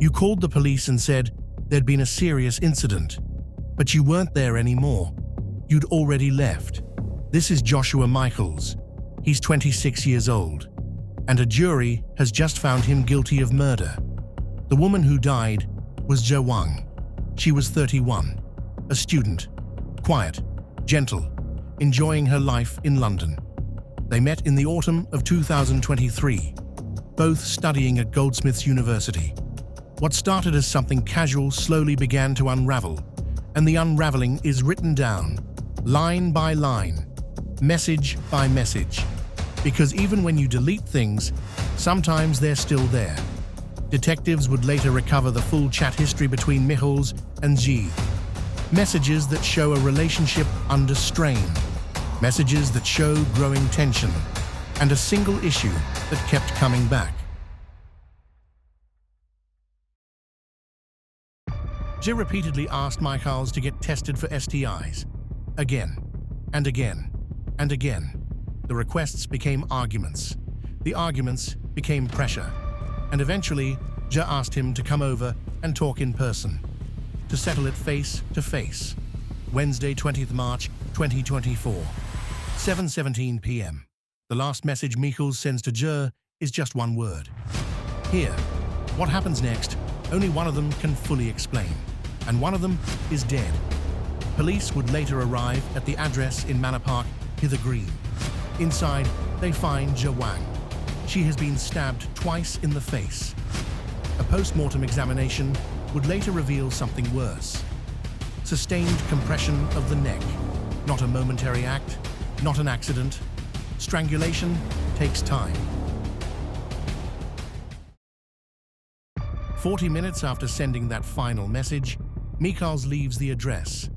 You called the police and said there'd been a serious incident, but you weren't there anymore. You'd already left. This is Joshua Michaels. He's 26 years old, and a jury has just found him guilty of murder. The woman who died was Zhe Wang. She was 31, a student, quiet, gentle, enjoying her life in London. They met in the autumn of 2023, both studying at Goldsmiths University. What started as something casual slowly began to unravel, and the unraveling is written down, line by line, message by message. Because even when you delete things, sometimes they're still there. Detectives would later recover the full chat history between Michaels and G. Messages that show a relationship under strain. Messages that show growing tension. And a single issue that kept coming back. G repeatedly asked Michaels to get tested for STIs. Again, and again, and again. The requests became arguments. The arguments became pressure. And eventually, Zhe asked him to come over and talk in person, to settle it face to face. Wednesday, 20th March, 2024, 7:17 p.m. The last message Michaels sends to Zhe is just one word. Here. What happens next, only one of them can fully explain, and one of them is dead. Police would later arrive at the address in Manor Park, Hither Green. Inside, they find Zhe Wang. She has been stabbed twice in the face. A post-mortem examination would later reveal something worse. Sustained compression of the neck. Not a momentary act, not an accident. Strangulation takes time. 40 minutes after sending that final message, Michaels leaves the address.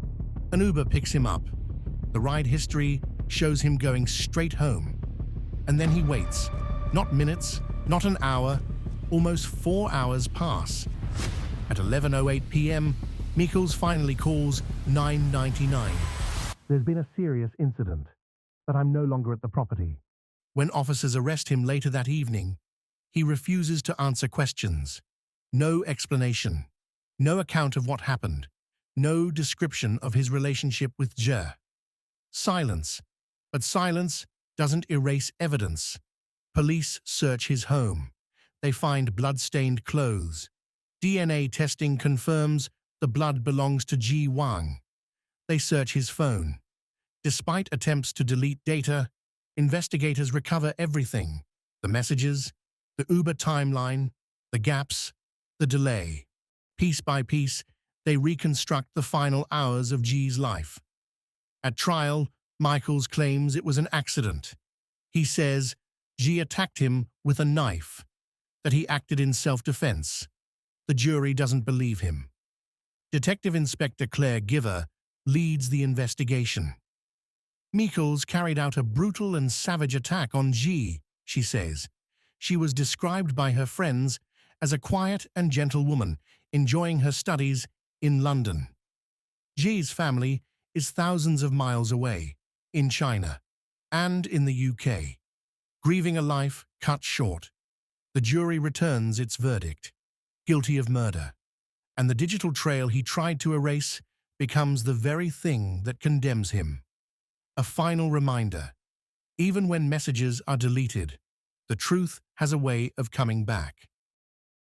An Uber picks him up. The ride history shows him going straight home. And then he waits. Not minutes, not an hour, almost 4 hours pass. At 11:08 p.m., Michaels finally calls 999. There's been a serious incident, but I'm no longer at the property. When officers arrest him later that evening, he refuses to answer questions. No explanation, no account of what happened, no description of his relationship with Zhe. Silence, but silence doesn't erase evidence. Police search his home. They find blood-stained clothes. DNA testing confirms the blood belongs to Zhe Wang. They search his phone. Despite attempts to delete data, investigators recover everything: the messages, the Uber timeline, the gaps, the delay. Piece by piece, they reconstruct the final hours of Zhe's life. At trial, Michaels claims it was an accident. He says Zhe attacked him with a knife, that he acted in self-defense. The jury doesn't believe him. Detective Inspector Claire Giver leads the investigation. Michaels carried out a brutal and savage attack on Zhe, she says. She was described by her friends as a quiet and gentle woman, enjoying her studies in London. Zhe's family is thousands of miles away, in China, and in the UK, grieving a life cut short. The jury returns its verdict, guilty of murder, and the digital trail he tried to erase becomes the very thing that condemns him. A final reminder: even when messages are deleted, the truth has a way of coming back.